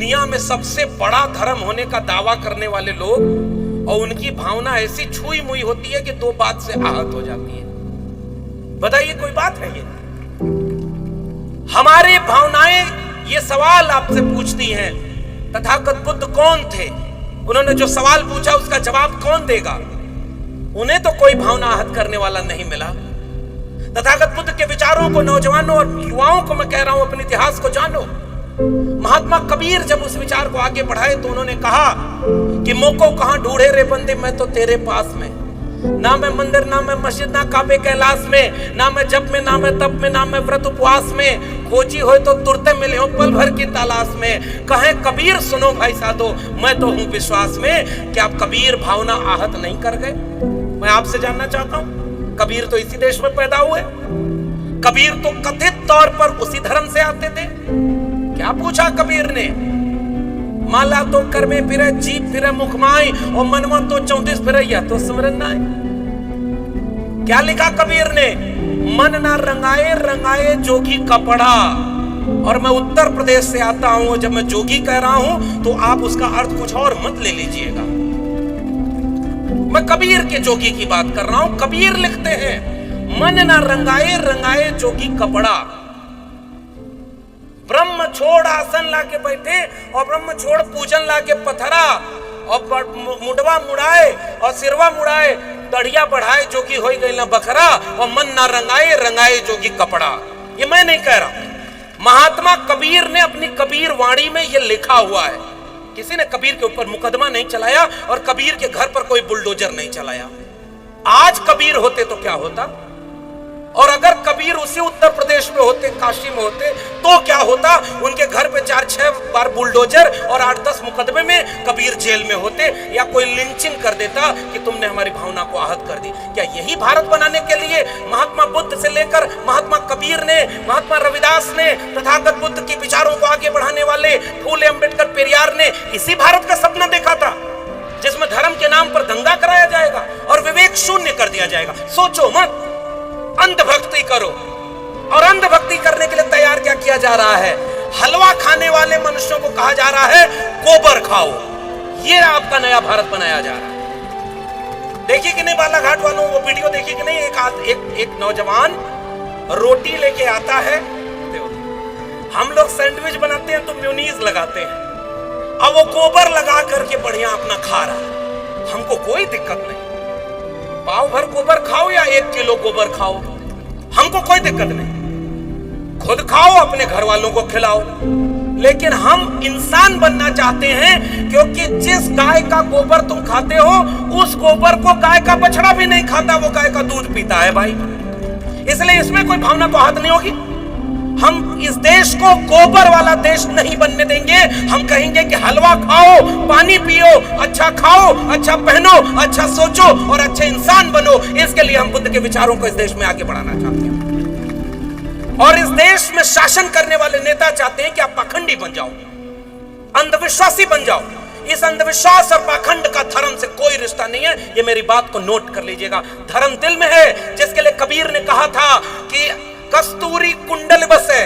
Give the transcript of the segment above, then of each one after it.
दुनिया में सबसे बड़ा धर्म होने का दावा करने वाले लोग, और उनकी भावना ऐसी छुई मुई होती है कि दो बात से आहत हो जाती है। बताइए कोई बात है ये? हमारी भावनाएं ये सवाल आपसे पूछती हैं, तथागत बुद्ध कौन थे? उन्होंने जो सवाल पूछा उसका जवाब कौन देगा? उन्हें तो कोई भावना आहत करने वाला नहीं मिला। तथागत बुद्ध के विचारों को नौजवानों और युवाओं को मैं कह रहा हूं, अपने इतिहास को जानो। महात्मा कबीर जब उस विचार को आगे बढ़ाए तो उन्होंने कहा कि मोको कहां ढूंढे रे बंदे, मैं तो तेरे पास में। ना मैं मंदिर, ना मैं मस्जिद, ना काबे कैलाश में, ना मैं जप में, ना मैं तप में, ना मैं व्रत उपवास में। खोजी हो तो तुरते मिले हो पल भर की तलाश में। कहे कबीर सुनो भाई साधो, मैं तो हूं विश्वास में। क्या आप कबीर भावना आहत नहीं कर गए? मैं आपसे जानना चाहता हूं, कबीर तो इसी देश में पैदा हुए। कबीर तो कथित तौर पर उसी धर्म से आते थे। क्या पूछा कबीर ने? माला तो कर में फिरे, जीप फिरे मुखमाई, और मनवा तो 34 फिरे, यह तो स्मरण ना है। क्या लिखा कबीर ने? मन ना रंगाए रंगाए जोगी कपड़ा। और मैं उत्तर प्रदेश से आता हूं, जब मैं जोगी कह रहा हूं तो आप उसका अर्थ कुछ और मत ले लीजिएगा। मैं कबीर के जोगी की बात कर रहा हूं। कबीर लिखते हैं, मन ना रंगाए रंगाए जोगी कपड़ा। ब्रह्म छोड़ आसन लाके बैठे और ब्रह्म छोड़ पूजन लाके पथरा, और मुंडवा मुड़ाए और सिरवा मुड़ाए, दढ़िया बढ़ाए जोगी हो गई ना बखरा, और मन ना रंगाए रंगाए जोगी कपड़ा। ये मैं नहीं कह रहा, महात्मा कबीर ने अपनी कबीर वाणी में ये लिखा हुआ है। किसी ने कबीर के ऊपर मुकदमा नहीं चलाया और कबीर के घर पर कोई बुलडोजर नहीं चलाया। आज कबीर होते तो क्या होता? और अगर कबीर उसी उत्तर प्रदेश में होते, काशी में होते, तो क्या होता? उनके घर पे 4-6 बार बुलडोजर और 8-10 मुकदमे में कबीर जेल में होते, या कोई लिंचिंग कर देता कि तुमने हमारी भावना को आहत कर दी। क्या यही भारत बनाने के लिए महात्मा बुद्ध से लेकर महात्मा कबीर ने, महात्मा रविदास ने, तथागत बुद्ध के विचारों को आगे बढ़ाने वाले फूले अंबेडकर, पेरियार ने इसी भारत का सपना देखा था, जिसमें धर्म के नाम पर दंगा कराया जाएगा और विवेक शून्य कर दिया जाएगा? सोचो मत, अंधभक्ति करो। और अंधभक्ति करने के लिए तैयार क्या किया जा रहा है? हलवा खाने वाले मनुष्यों को कहा जा रहा है गोबर खाओ। ये आपका नया भारत बनाया जा रहा है। देखिए कि नहीं बालाघाट वालों, वो वीडियो देखिए कि नहीं? एक नौजवान रोटी लेके आता है। हम लोग सैंडविच बनाते हैं तो मेयोनीज लगाते हैं, अब वो गोबर लगा करके बढ़िया अपना खा रहा है। हमको कोई दिक्कत नहीं, पाव भर गोबर खाओ या 1 किलो गोबर खाओ, हमको कोई दिक्कत नहीं। खुद खाओ, अपने घर वालों को खिलाओ। लेकिन हम इंसान बनना चाहते हैं, क्योंकि जिस गाय का गोबर तुम खाते हो, उस गोबर को गाय का बछड़ा भी नहीं खाता, वो गाय का दूध पीता है भाई। इसलिए इसमें कोई भावना को आहत नहीं होगी। हम इस देश को गोबर वाला देश नहीं बनने देंगे। हम कहेंगे कि हलवा खाओ, पानी पियो, अच्छा खाओ, अच्छा पहनो, अच्छा सोचो और अच्छे इंसान बनो। इसके लिए हम बुद्ध के विचारों को इस देश में आगे बढ़ाना चाहते हैं। और इस देश में शासन करने वाले नेता चाहते हैं कि आप पाखंडी बन जाओ, अंधविश्वासी बन जाओ। इस अंधविश्वास और पाखंड का धर्म से कोई रिश्ता नहीं है। ये मेरी बात को नोट कर लीजिएगा। धर्म दिल में है, जिसके लिए कबीर ने कहा था कि कस्तूरी कुंडल बसे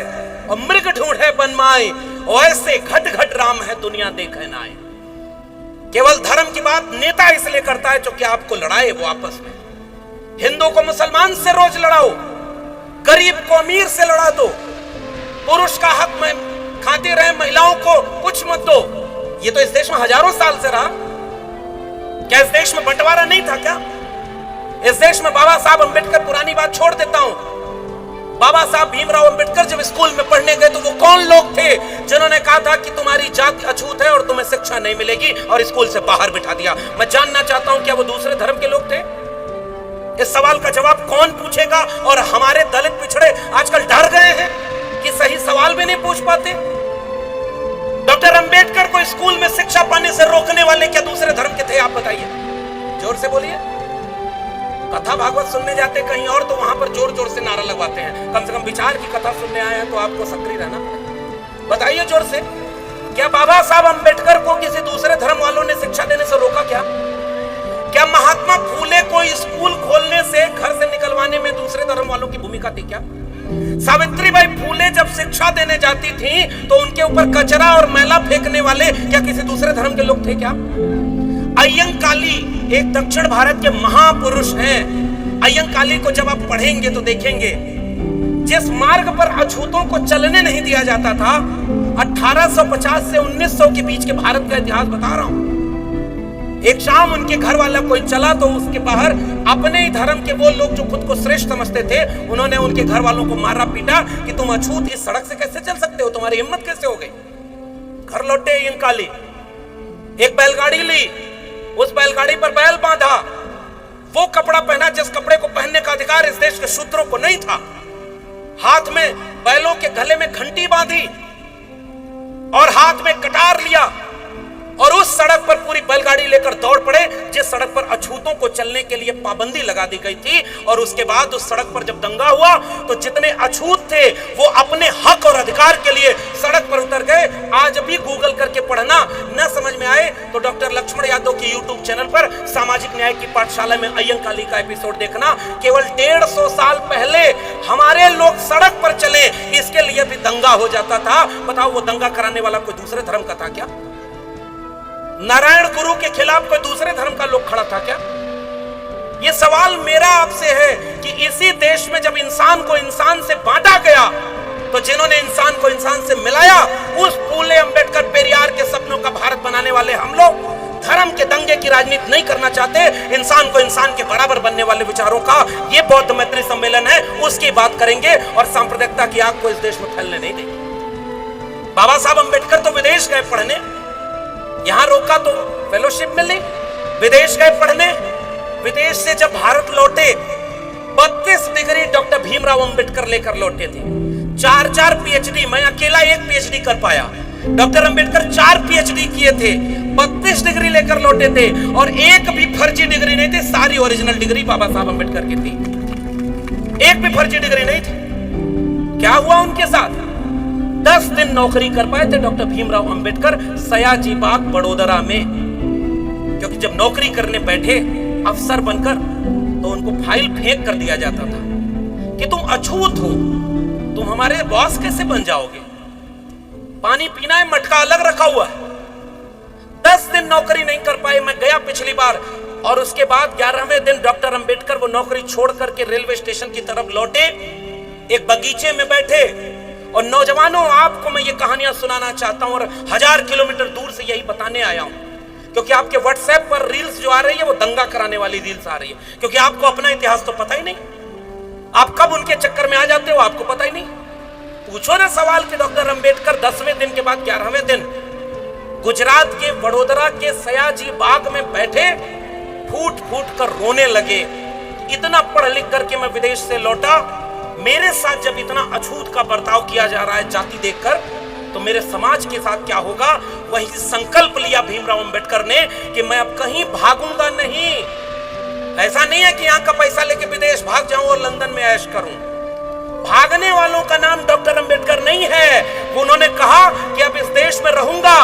और मृग ढूंढे बनमाए, और ऐसे घट घट राम है दुनिया देखे ना आए। केवल धर्म की बात नेता इसलिए करता है जो कि आपको लड़ाए वो आपस में। हिंदू को मुसलमान से रोज लड़ाओ, गरीब को अमीर से लड़ा दो, पुरुष का हक में खाते रहे, महिलाओं को कुछ मत दो। ये तो इस देश में हजारों साल से रहा। क्या इस देश में बंटवारा नहीं था क्या? इस देश में बाबा साहब अंबेडकर, पुरानी बात छोड़ देता हूं, बाबा साहब भीमराव अंबेडकर जब स्कूल में पढ़ने गए तो वो कौन लोग थे जिन्होंने कहा था कि तुम्हारी जाति अछूत है और तुम्हें शिक्षा नहीं मिलेगी, और स्कूल से बाहर बिठा दिया? मैं जानना चाहता हूं क्या वो दूसरे धर्म के लोग थे? इस सवाल का जवाब कौन पूछेगा? और हमारे दलित पिछड़े आजकल डर गए हैं कि सही सवाल भी नहीं पूछ पाते। डॉक्टर अंबेडकर को स्कूल में शिक्षा पाने से रोकने वाले क्या दूसरे धर्म के थे? आप बताइए, जोर से बोलिए। कथा भागवत सुनने जाते कहीं और तो वहां पर जोर जोर से नारा लगवाते हैं। कम से कम विचार की कथा सुनने आए हैं तो आपको सक्रिय रहना पड़ेगा। बताइए जोर से, क्या बाबा साहब अंबेडकर को किसी दूसरे धर्म वालों ने शिक्षा देने से रोका क्या? क्या महात्मा फूले को स्कूल खोलने से, घर से निकलवाने में दूसरे धर्म वालों की भूमिका थी क्या? सावित्रीबाई फूले जब शिक्षा देने जाती थी तो उनके ऊपर कचरा और मैला फेंकने वाले क्या किसी दूसरे धर्म के लोग थे क्या? अय्यंकाली एक दक्षिण भारत के महापुरुष हैं। अय्यंकाली को जब आप पढ़ेंगे तो देखेंगे जिस मार्ग पर अछूतों को चलने नहीं दिया जाता था, 1850 से 1900 के बीच के भारत का इतिहास बता रहा हूं। एक शाम उनके घर वाला कोई चला तो उसके बाहर अपने ही धर्म के वो लोग जो खुद को श्रेष्ठ समझते थे, उन्होंने उनके घर वालों को मारा पीटा कि तुम अछूत इस सड़क से कैसे चल सकते हो, तुम्हारी हिम्मत कैसे हो गई। घर लौटे अय्यंकाली, एक बैलगाड़ी ली, उस बैलगाड़ी पर बैल बांधा, वो कपड़ा पहना जिस कपड़े को पहनने का अधिकार इस देश के शूद्रों को नहीं था, हाथ में बैलों के गले में घंटी बांधी और हाथ में कटार लिया और उस सड़क पर पूरी बैलगाड़ी लेकर दौड़ पड़े जिस सड़क पर अछूतों को चलने के लिए पाबंदी लगा दी गई थी। और उसके बाद उस सड़क पर जब दंगा हुआ तो जितने अछूत थे वो अपने हक और अधिकार के लिए सड़क पर उतर गए। आज भी गूगल करके पढ़ना, न समझ में आए तो डॉक्टर लक्ष्मण यादव की यूट्यूब चैनल पर सामाजिक न्याय की पाठशाला में अय्यंकाली का एपिसोड देखना। केवल 150 साल पहले हमारे लोग सड़क पर चले, इसके लिए भी दंगा हो जाता था। बताओ वो दंगा कराने वाला कोई दूसरे धर्म का था क्या? नारायण गुरु के खिलाफ कोई दूसरे धर्म का लोग खड़ा था क्या? यह सवाल मेरा आपसे है कि इसी देश में जब इंसान को इंसान से बांटा गया तो जिन्होंने इंसान को इंसान से मिलाया, उस फूले अंबेडकर पेरियार के सपनों का भारत बनाने वाले हम लोग धर्म के दंगे की राजनीति नहीं करना चाहते। इंसान को इंसान के बराबर बनने वाले विचारों का ये बौद्ध मैत्री सम्मेलन है, उसकी बात करेंगे और सांप्रदायिकता की आग को इस देश में फैलने नहीं देंगे। बाबा साहब अंबेडकर तो विदेश गए पढ़ने, यहां रोका तो फेलोशिप मिली, विदेश गए पढ़ने। विदेश से जब भारत लौटे 32 डिग्री डॉक्टर भीमराव अंबेडकर लेकर लौटे थे। 4 पीएचडी, मैं अकेला एक पीएचडी कर पाया। डॉक्टर अंबेडकर 4 पीएचडी किए थे, 32 डिग्री लेकर लौटे थे और एक भी फर्जी डिग्री नहीं थी, सारी ओरिजिनल डिग्री बाबा साहब अंबेडकर की थी, एक भी फर्जी डिग्री नहीं थी। क्या हुआ उनके साथ? 10 दिन नौकरी कर पाए थे डॉक्टर भीमराव अंबेडकर सयाजी बाग बड़ोदरा में, क्योंकि जब नौकरी करने बैठे अफसर बनकर तो उनको फाइल फेंक कर दिया जाता था कि तुम अछूत हो, तुम हमारे बॉस कैसे बन जाओगे, पानी पीना है मटका अलग रखा हुआ है। 10 दिन नौकरी नहीं कर पाए, मैं गया पिछली बार, और उसके बाद 11वें दिन डॉक्टर अंबेडकर वो नौकरी छोड़ करके रेलवे स्टेशन की तरफ लौटे, एक बगीचे में बैठे। और नौजवानों, आपको मैं ये कहानियां सुनाना चाहता हूं और 1000 किलोमीटर दूर से यही बताने आया हूं, क्योंकि आपके व्हाट्सएप पर रील्स जो आ रही है वो दंगा कराने वाली रील्स आ रही है, क्योंकि आपको अपना इतिहास तो पता ही नहीं, आप कब उनके चक्कर में आ जाते हो आपको पता ही नहीं। पूछो ना सवाल कि डॉक्टर अंबेडकर 10वें दिन के बाद 11वें दिन गुजरात के वडोदरा के सयाजी बाग में बैठे, फूट फूट कर रोने लगे। इतना पढ़ लिख करके मैं विदेश से लौटा, मेरे साथ जब इतना अछूत का बर्ताव किया जा रहा है जाति देखकर, तो मेरे समाज के साथ क्या होगा। वही संकल्प लिया भीमराव अंबेडकर ने कि मैं अब कहीं भागूंगा नहीं। ऐसा नहीं है कि यहां का पैसा लेके विदेश भाग जाऊं और लंदन में ऐश करूं। भागने वालों का नाम डॉक्टर अंबेडकर नहीं है। उन्होंने कहा कि अब इस देश में रहूंगा,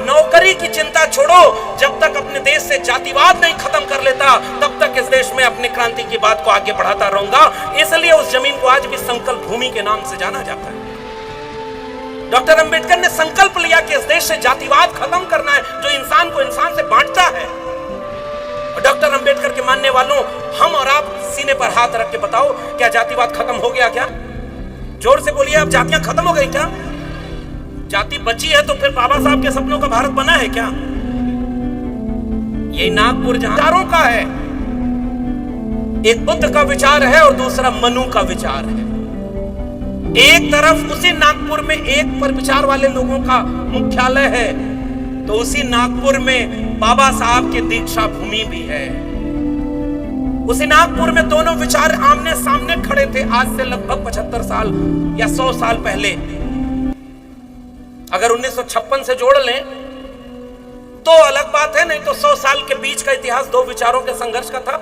नौकरी की चिंता छोड़ो, जब तक अपने देश से जातिवाद नहीं खत्म कर लेता तब तक इस देश में अपनी क्रांति की बात को आगे बढ़ाता रहूंगा। इसलिए उस जमीन को आज भी संकल्प भूमि के नाम से जाना जाता है। डॉक्टर अंबेडकर ने संकल्प लिया कि इस देश से जातिवाद खत्म करना है जो इंसान को इंसान से बांटता है। और डॉक्टर अंबेडकर के मानने वालों, हम और आप सीने पर हाथ रख के बताओ, क्या जातिवाद खत्म हो गया? क्या जोर से बोलिए, अब जातियां खत्म हो गई क्या? जाति बची है तो फिर बाबा साहब के सपनों का भारत बना है क्या? ये नागपुर विचारों का है, एक बुद्ध का विचार है और दूसरा मनु का विचार है। एक तरफ उसी नागपुर में एक पर विचार वाले लोगों का मुख्यालय है, तो उसी नागपुर में बाबा साहब की दीक्षा भूमि भी है। उसी नागपुर में दोनों विचार आमने सामने खड़े थे आज से लगभग 75 साल या 100 साल पहले। अगर 1956 से जोड़ लें तो अलग बात है, नहीं तो 100 साल के बीच का इतिहास दो विचारों के संघर्ष का था।